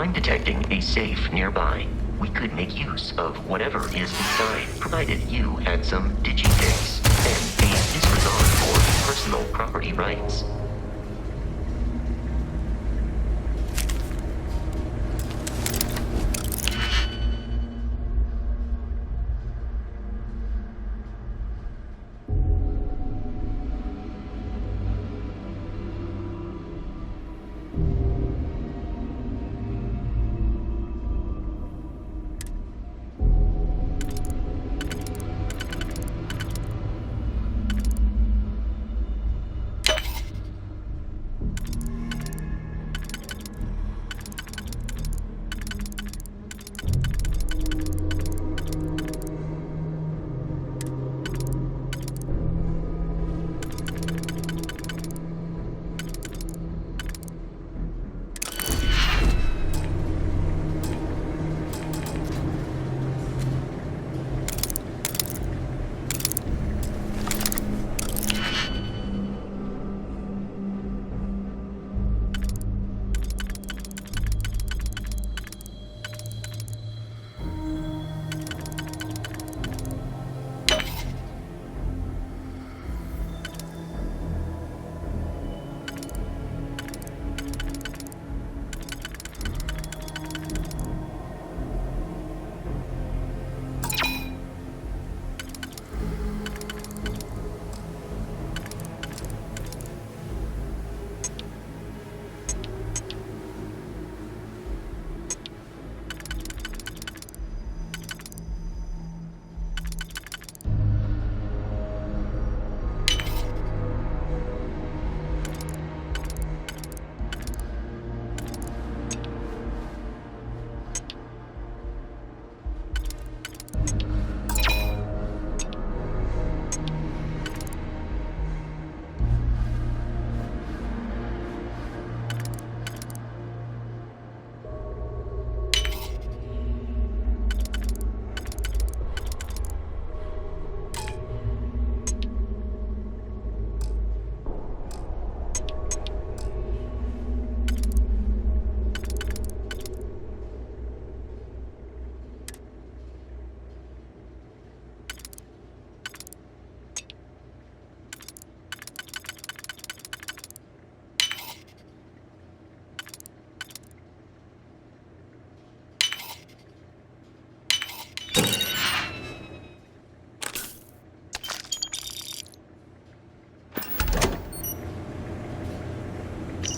I'm detecting a safe nearby. We could make use of whatever is inside, provided you had some digipicks and a disregard for personal property rights.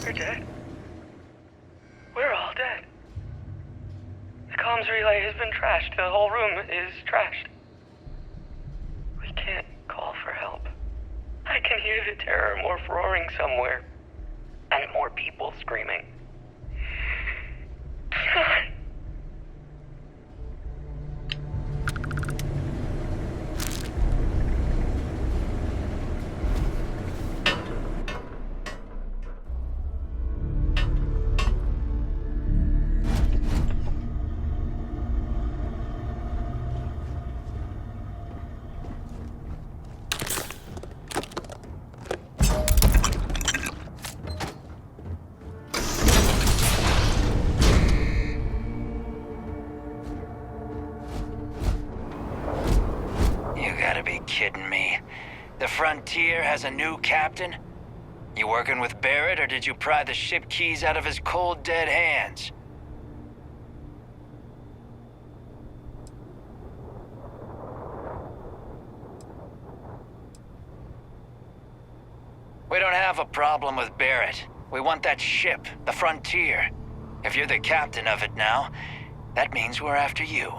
We're dead. We're all dead. The comms relay has been trashed. The whole room is trashed. We can't call for help. I can hear the terror morph roaring somewhere. And more people screaming. God. Kidding me? The Frontier has a new captain? You working with Barrett, or did you pry the ship keys out of his cold, dead hands? We don't have a problem with Barrett. We want that ship, the Frontier. If you're the captain of it now, that means we're after you.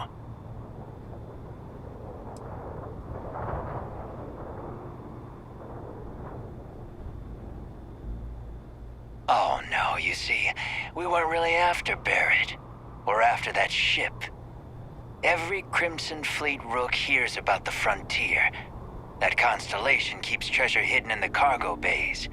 Oh, no, you see, we weren't really after Barrett. We're after that ship. Every Crimson Fleet rook hears about the Frontier. That constellation keeps treasure hidden in the cargo bays.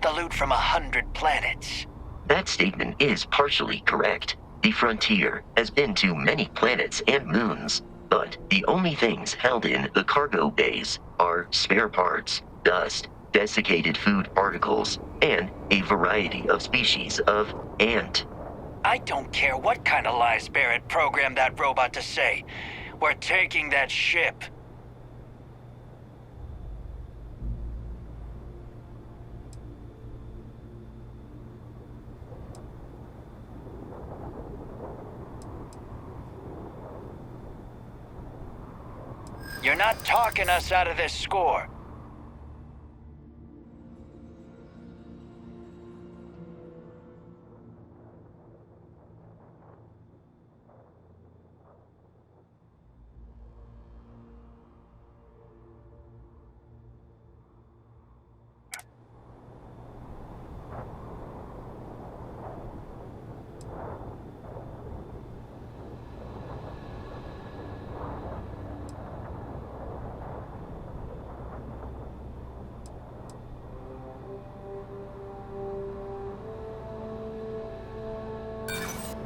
The loot from 100 planets. That statement is partially correct. The Frontier has been to many planets and moons, but the only things held in the cargo bays are spare parts, dust, desiccated food particles, and a variety of species of ant. I don't care what kind of lies Barrett programmed that robot to say. We're taking that ship. You're not talking us out of this score.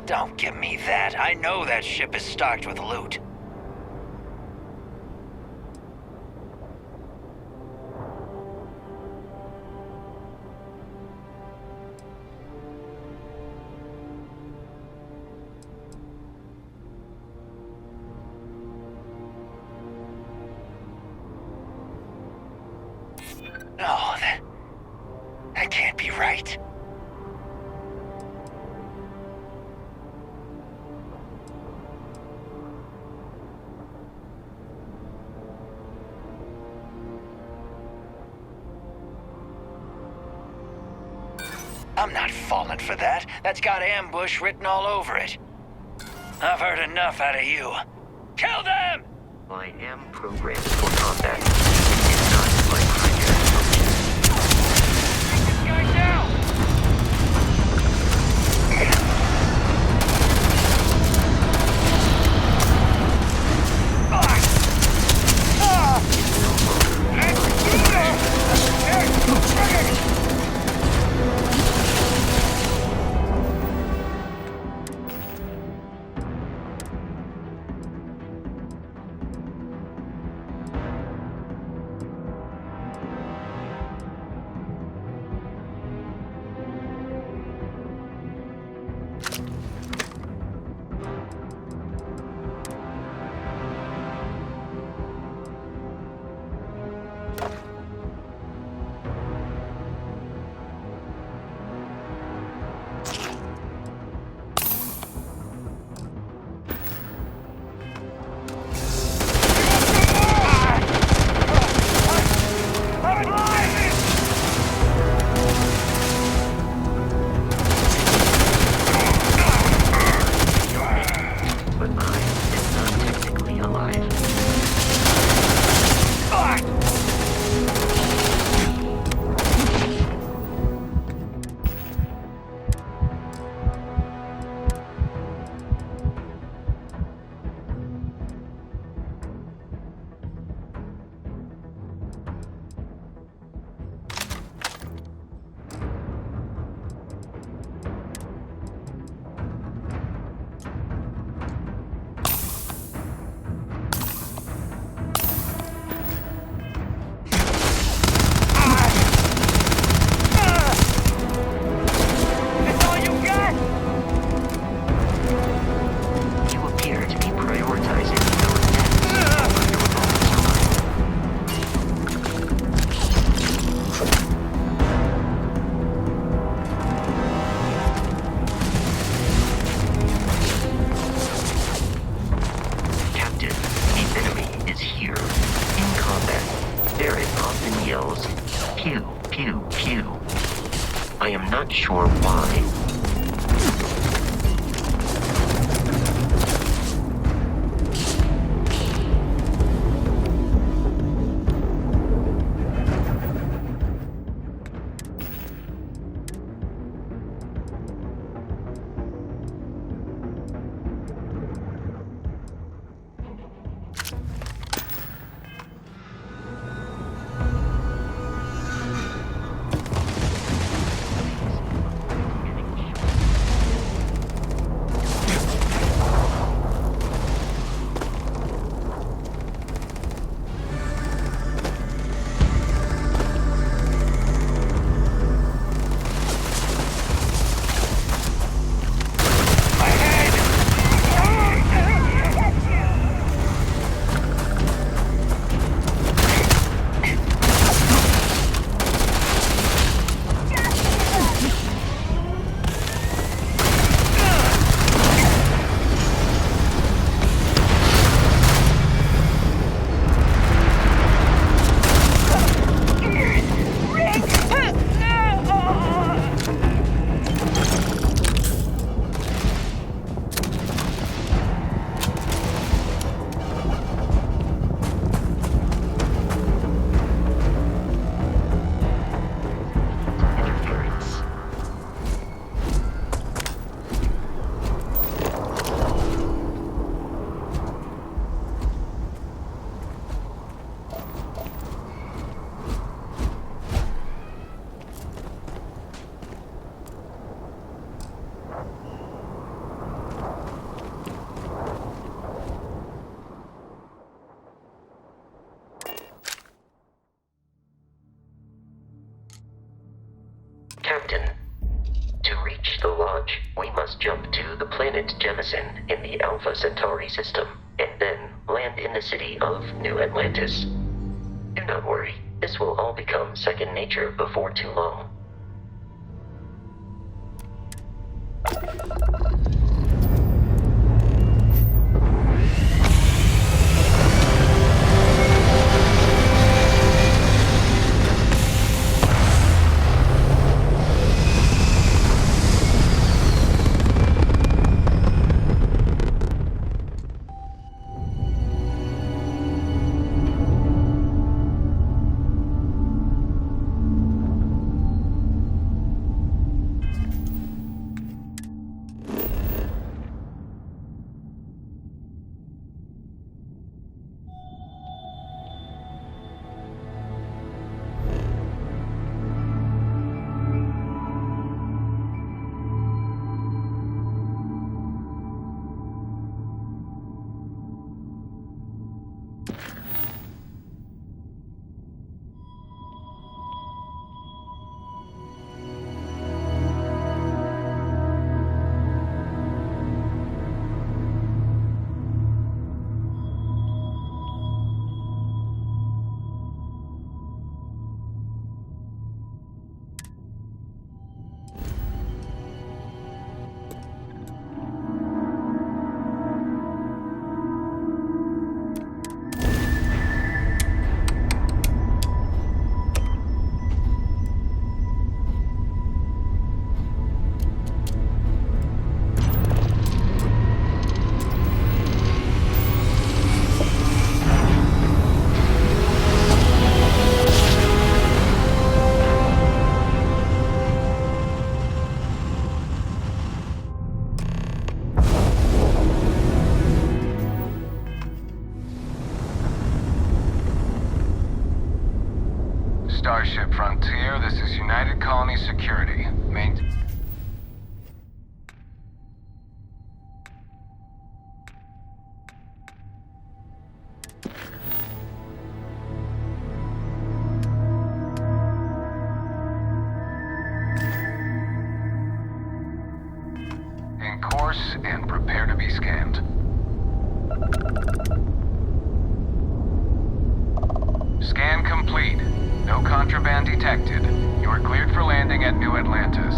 Don't give me that. I know that ship is stocked with loot. No, that can't be right. I'm not falling for that. That's got ambush written all over it. I've heard enough out of you. Kill them! I am programmed for combat. It is not my primary function. Take this guy down! I am not sure why. Getting Captain. To reach the lodge, we must jump to the planet Jemison in the Alpha Centauri system, and then land in the city of New Atlantis. Do not worry, this will all become second nature before too long. Starship Frontier, this is United Colony Security. In course and prepare to be scanned. Scan complete. No contraband detected. You are cleared for landing at New Atlantis.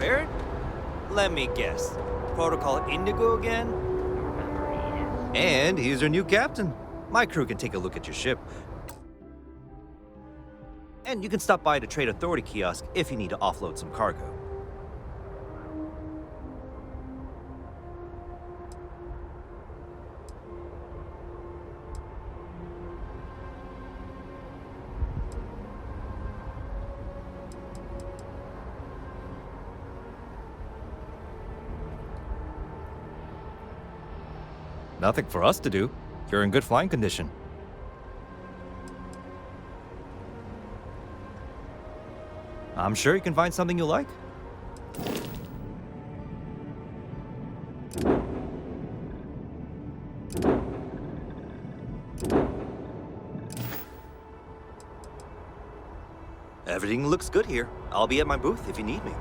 Barrett? Let me guess. Protocol Indigo again? And he's our new captain. My crew can take a look at your ship. And you can stop by the Trade Authority kiosk if you need to offload some cargo. Nothing for us to do. You're in good flying condition. I'm sure you can find something you like. Everything looks good here. I'll be at my booth if you need me.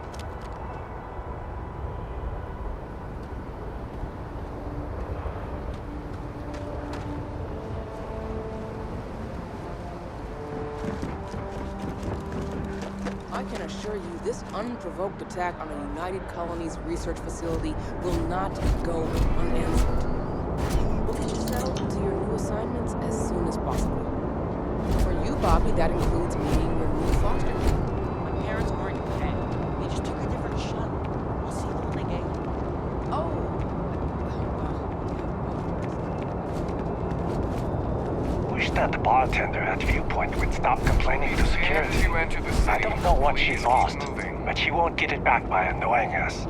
I can assure you, this unprovoked attack on a United Colonies research facility will not go unanswered. We'll get you settled to your new assignments as soon as possible. For you, Bobby, that includes meeting your new foster care. My parents aren't dead. They just took a different shuttle. I'll see them when they get here. Oh. Wish that the bartender at Viewpoint would stop complaining to security. As you enter the city, I don't know what she please lost, keep moving. but she won't get it back by annoying us.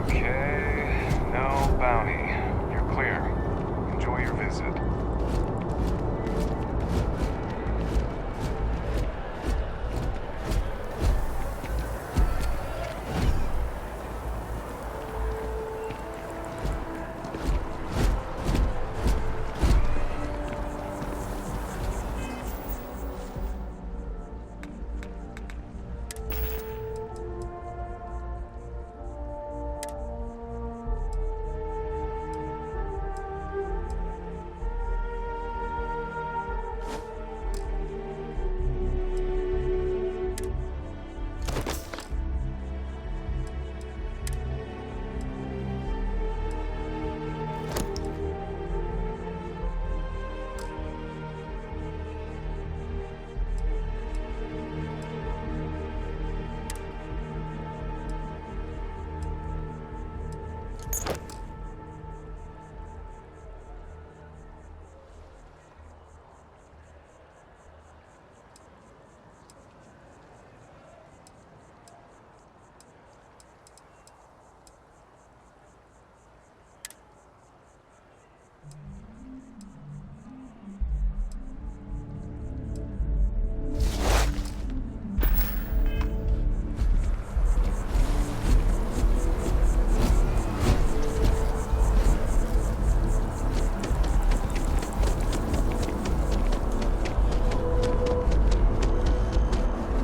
Okay, no bounty. You're clear. Enjoy your visit.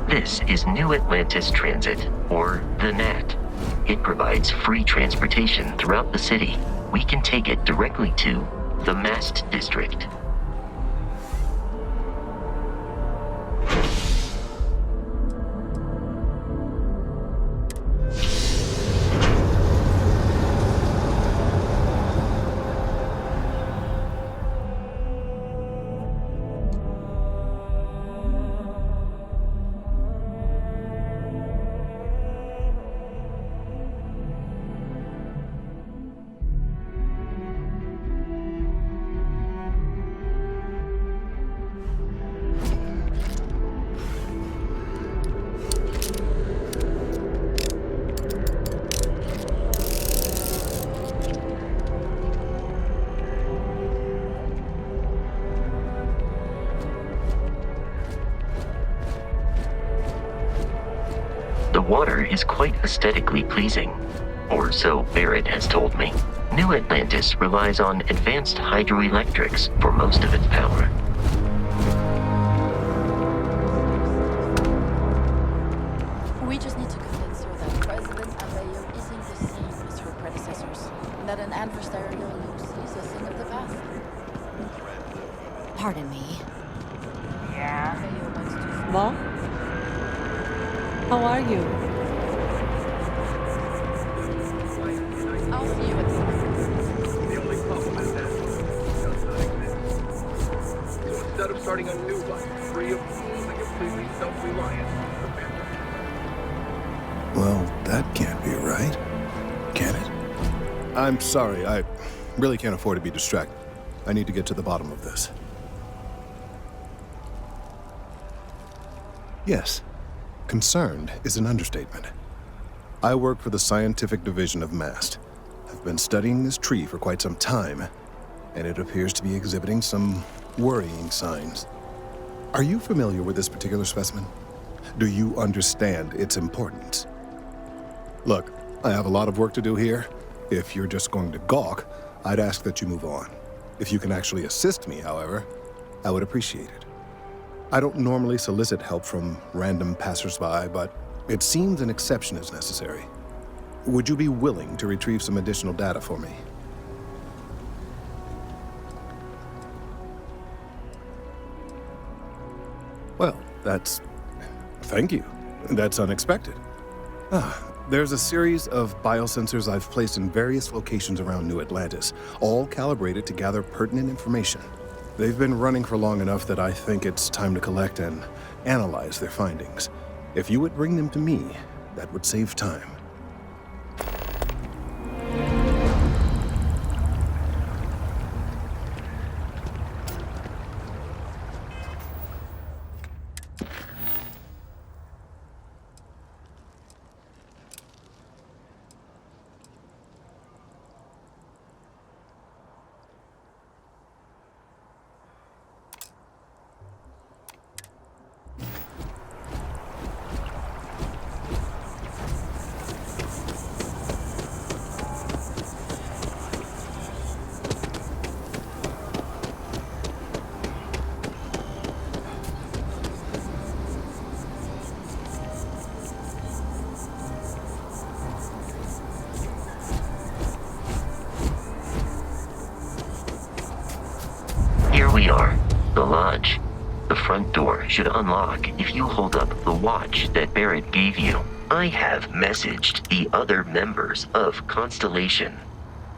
This is New Atlantis Transit, or the NAT. It provides free transportation throughout the city. We can take it directly to the Mast District. The water is quite aesthetically pleasing, or so Barrett has told me. New Atlantis relies on advanced hydroelectrics for most of its power. We just need to convince her that President Abayo isn't the same as her predecessors, and that an adversarial use is a thing of the past. Pardon me. Mom? How are you? I'll see you at The only problem is that does not exist. So instead of starting a new life, free of fools and completely self-reliant, Well, that can't be right, can it? I'm sorry, I really can't afford to be distracted. I need to get to the bottom of this. Yes, concerned is an understatement. I work for the scientific division of MAST. I've been studying this tree for quite some time, and it appears to be exhibiting some worrying signs. Are you familiar with this particular specimen? Do you understand its importance? Look, I have a lot of work to do here. If you're just going to gawk, I'd ask that you move on. If you can actually assist me, however, I would appreciate it. I don't normally solicit help from random passersby, but it seems an exception is necessary. Would you be willing to retrieve some additional data for me? Well, thank you. That's unexpected. There's a series of biosensors I've placed in various locations around New Atlantis, all calibrated to gather pertinent information. They've been running for long enough that I think it's time to collect and analyze their findings. If you would bring them to me, that would save time. Here we are, the lodge. The front door should unlock if you hold up the watch that Barrett gave you. I have messaged the other members of Constellation.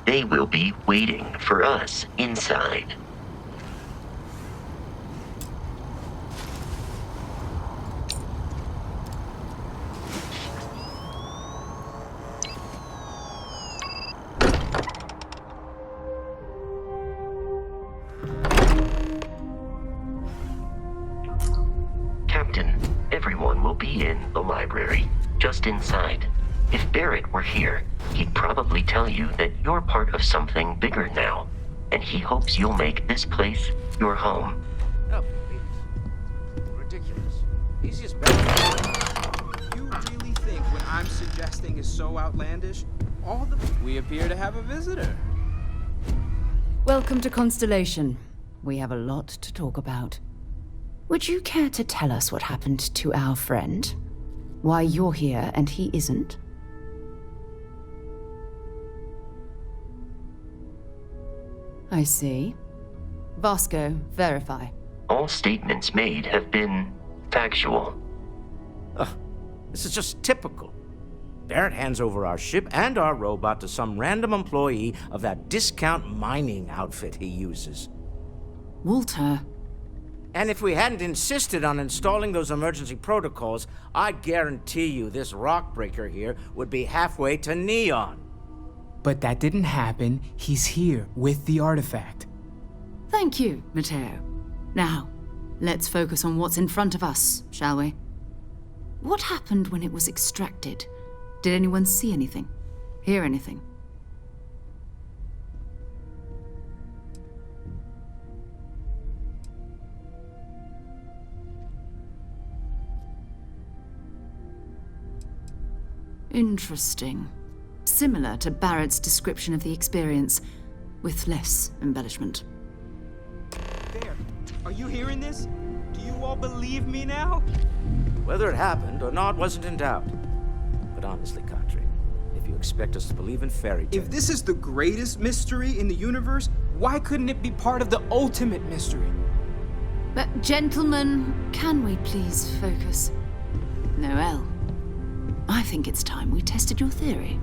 They will be waiting for us inside. Captain, everyone will be in the library, just inside. If Barrett were here, he'd probably tell you that you're part of something bigger now, and he hopes you'll make this place your home. Oh, please. Ridiculous. Easiest bet. You really think what I'm suggesting is so outlandish? We appear to have a visitor. Welcome to Constellation. We have a lot to talk about. Would you care to tell us what happened to our friend? Why you're here and he isn't? I see. Vasco, verify. All statements made have been factual. This is just typical. Barrett hands over our ship and our robot to some random employee of that discount mining outfit he uses. Walter. And if we hadn't insisted on installing those emergency protocols, I guarantee you this rock breaker here would be halfway to Neon. But that didn't happen. He's here with the artifact. Thank you, Matteo. Now, let's focus on what's in front of us, shall we? What happened when it was extracted? Did anyone see anything? Hear anything? Interesting. Similar to Barrett's description of the experience, with less embellishment. There. Are you hearing this? Do you all believe me now? Whether it happened or not wasn't in doubt. But honestly, Country, if you expect us to believe in fairy tales... If this is the greatest mystery in the universe, why couldn't it be part of the ultimate mystery? But gentlemen, can we please focus? Noel, I think it's time we tested your theory.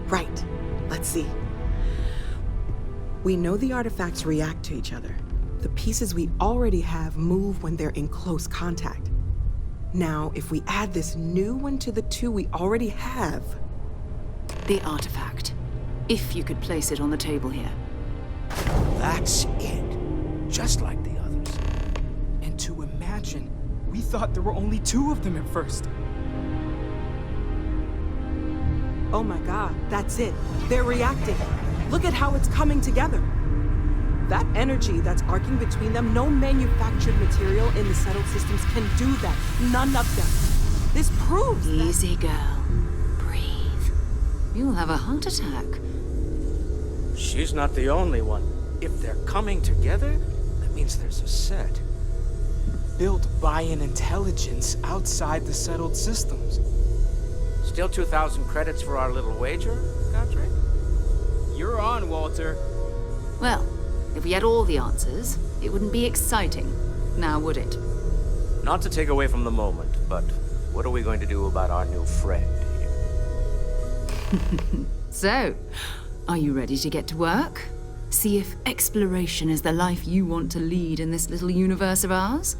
Right. Let's see. We know the artifacts react to each other. The pieces we already have move when they're in close contact. Now, if we add this new one to the two we already have... The artifact. If you could place it on the table here. That's it. Just like the others. And to imagine, we thought there were only 2 of them at first. Oh my god, that's it. They're reacting. Look at how it's coming together. That energy that's arcing between them, no manufactured material in the settled systems can do that. None of them. This proves Easy, girl. Breathe. You'll have a heart attack. She's not the only one. If they're coming together, that means there's a set. Built by an intelligence outside the settled systems. Still 2,000 credits for our little wager, Godric? You're on, Walter. Well, if we had all the answers, it wouldn't be exciting, now would it? Not to take away from the moment, but what are we going to do about our new friend here? So, are you ready to get to work? See if exploration is the life you want to lead in this little universe of ours?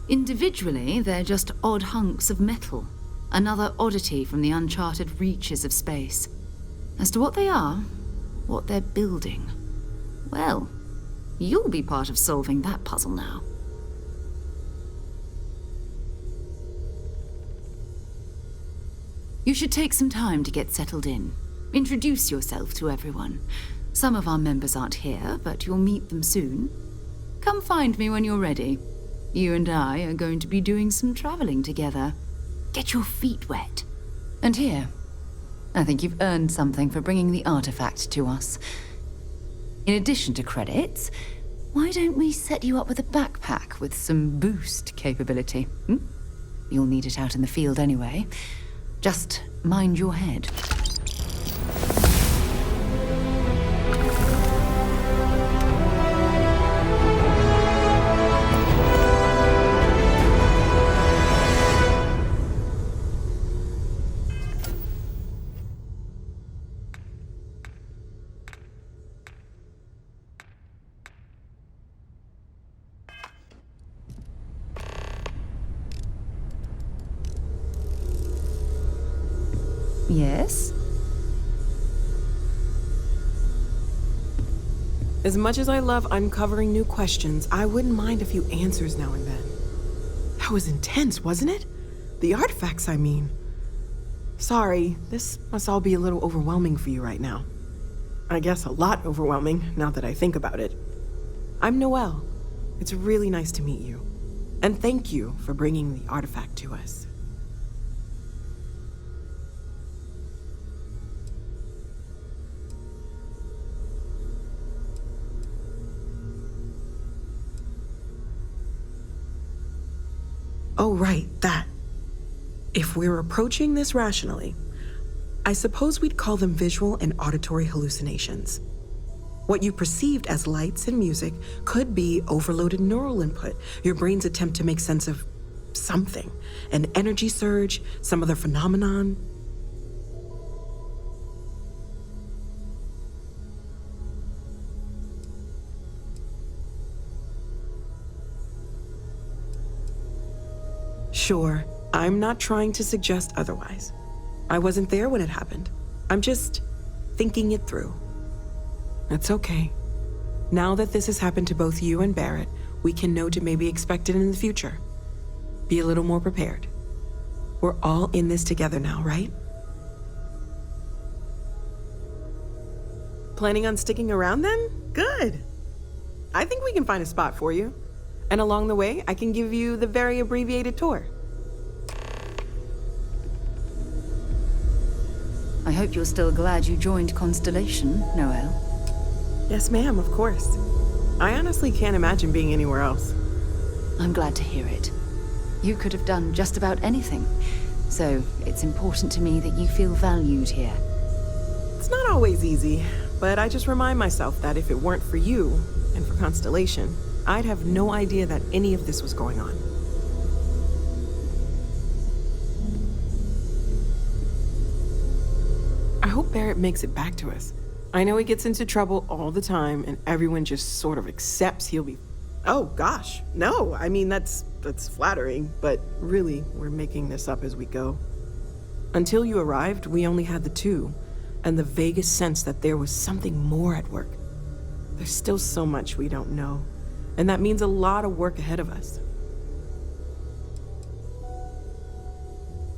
Individually, they're just odd hunks of metal. Another oddity from the uncharted reaches of space. As to what they are, what they're building, well, you'll be part of solving that puzzle now. You should take some time to get settled in. Introduce yourself to everyone. Some of our members aren't here, but you'll meet them soon. Come find me when you're ready. You and I are going to be doing some traveling together. Get your feet wet. And here, I think you've earned something for bringing the artifact to us. In addition to credits, why don't we set you up with a backpack with some boost capability? You'll need it out in the field anyway. Just mind your head. Yes? As much as I love uncovering new questions, I wouldn't mind a few answers now and then. That was intense, wasn't it? The artifacts, I mean. Sorry, this must all be a little overwhelming for you right now. I guess a lot overwhelming, now that I think about it. I'm Noelle. It's really nice to meet you. And thank you for bringing the artifact to us. Oh, right, that. If we're approaching this rationally, I suppose we'd call them visual and auditory hallucinations. What you perceived as lights and music could be overloaded neural input, your brain's attempt to make sense of something, an energy surge, some other phenomenon. Sure, I'm not trying to suggest otherwise. I wasn't there when it happened. I'm just thinking it through. It's okay. Now that this has happened to both you and Barrett, we can know to maybe expect it in the future. Be a little more prepared. We're all in this together now, right? Planning on sticking around then? Good. I think we can find a spot for you. And along the way, I can give you the very abbreviated tour. I hope you're still glad you joined Constellation, Noelle. Yes, ma'am, of course. I honestly can't imagine being anywhere else. I'm glad to hear it. You could have done just about anything. So it's important to me that you feel valued here. It's not always easy, but I just remind myself that if it weren't for you, and for Constellation, I'd have no idea that any of this was going on. I hope Barrett makes it back to us. I know he gets into trouble all the time, and everyone just sort of accepts he'll be... Oh, gosh. No, I mean, that's flattering, but really, we're making this up as we go. Until you arrived, we only had the two, and the vaguest sense that there was something more at work. There's still so much we don't know, and that means a lot of work ahead of us.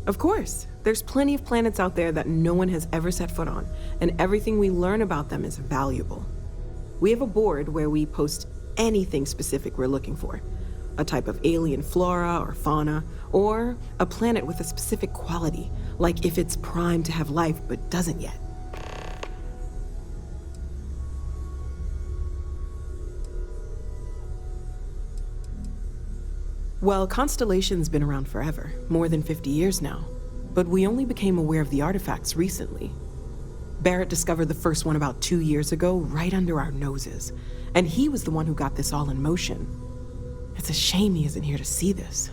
Of course, there's plenty of planets out there that no one has ever set foot on, and everything we learn about them is valuable. We have a board where we post anything specific we're looking for. A type of alien flora or fauna, or a planet with a specific quality, like if it's primed to have life but doesn't yet. Well, Constellation's been around forever, more than 50 years now, but we only became aware of the artifacts recently. Barrett discovered the first one about 2 years ago, right under our noses, and he was the one who got this all in motion. It's a shame he isn't here to see this.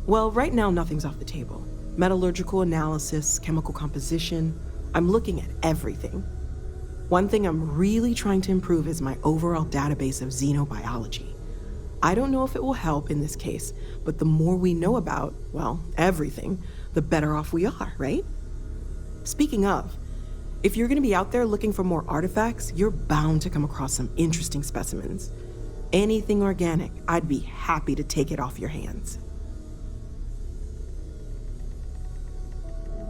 Well, right now nothing's off the table. Metallurgical analysis, chemical composition, I'm looking at everything. One thing I'm really trying to improve is my overall database of xenobiology. I don't know if it will help in this case, but the more we know about, well, everything, the better off we are, right? Speaking of, if you're gonna be out there looking for more artifacts, you're bound to come across some interesting specimens. Anything organic, I'd be happy to take it off your hands.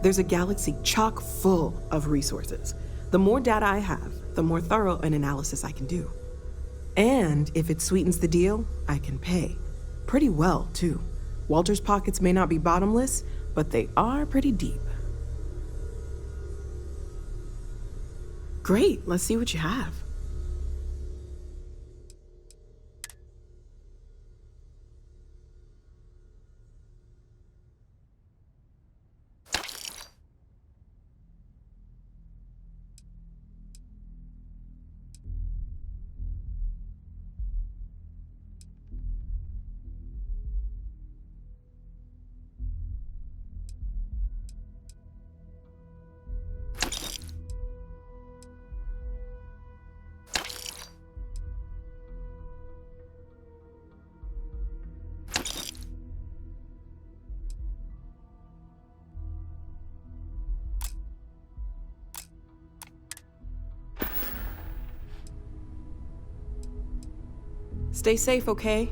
There's a galaxy chock full of resources. The more data I have, the more thorough an analysis I can do. And if it sweetens the deal, I can pay. Pretty well, too. Walter's pockets may not be bottomless, but they are pretty deep. Great, let's see what you have. Stay safe, okay?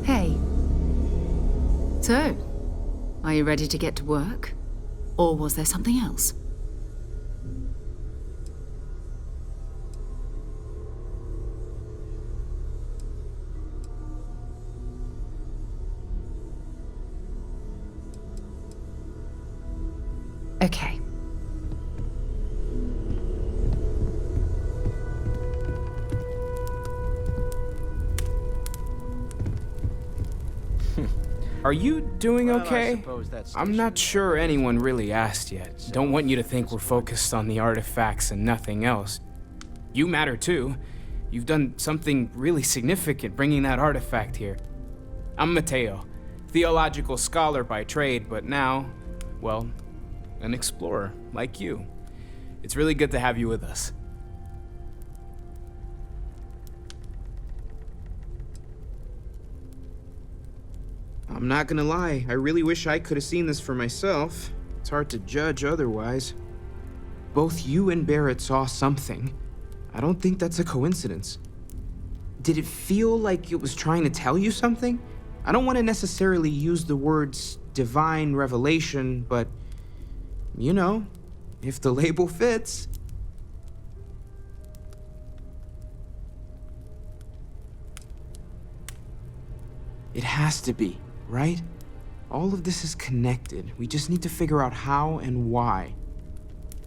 Hey. So, are you ready to get to work? Or was there something else? Okay. Are you doing Well, I okay? suppose that's I'm not sure anyone really asked yet. Don't want you to think we're focused on the artifacts and nothing else. You matter too. You've done something really significant bringing that artifact here. I'm Mateo, theological scholar by trade, but now, well, an explorer like you. It's really good to have you with us. I'm not gonna lie, I really wish I could have seen this for myself. It's hard to judge otherwise. Both you and Barrett saw something. I don't think that's a coincidence. Did it feel like it was trying to tell you something? I don't want to necessarily use the words divine revelation, but you know, if the label fits. It has to be, right? All of this is connected. We just need to figure out how and why.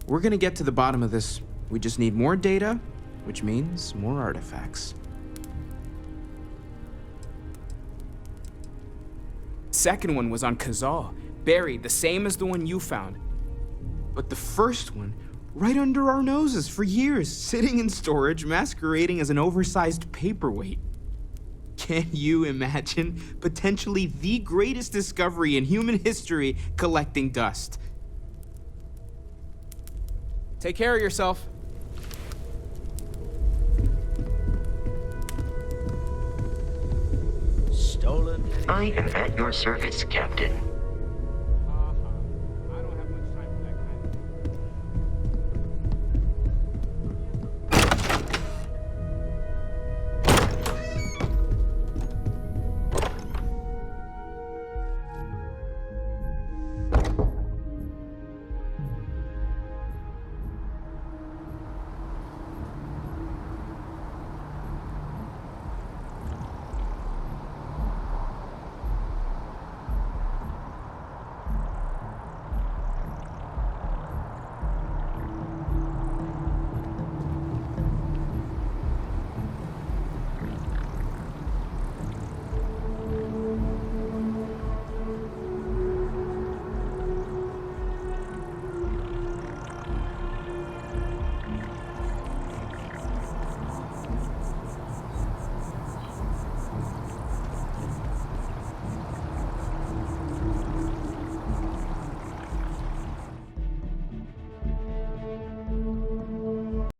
We're gonna get to the bottom of this. We just need more data, which means more artifacts. Second one was on Kazal, buried, the same as the one you found. But the first one, right under our noses for years, sitting in storage, masquerading as an oversized paperweight. Can you imagine potentially the greatest discovery in human history collecting dust? Take care of yourself. I am at your service, Captain.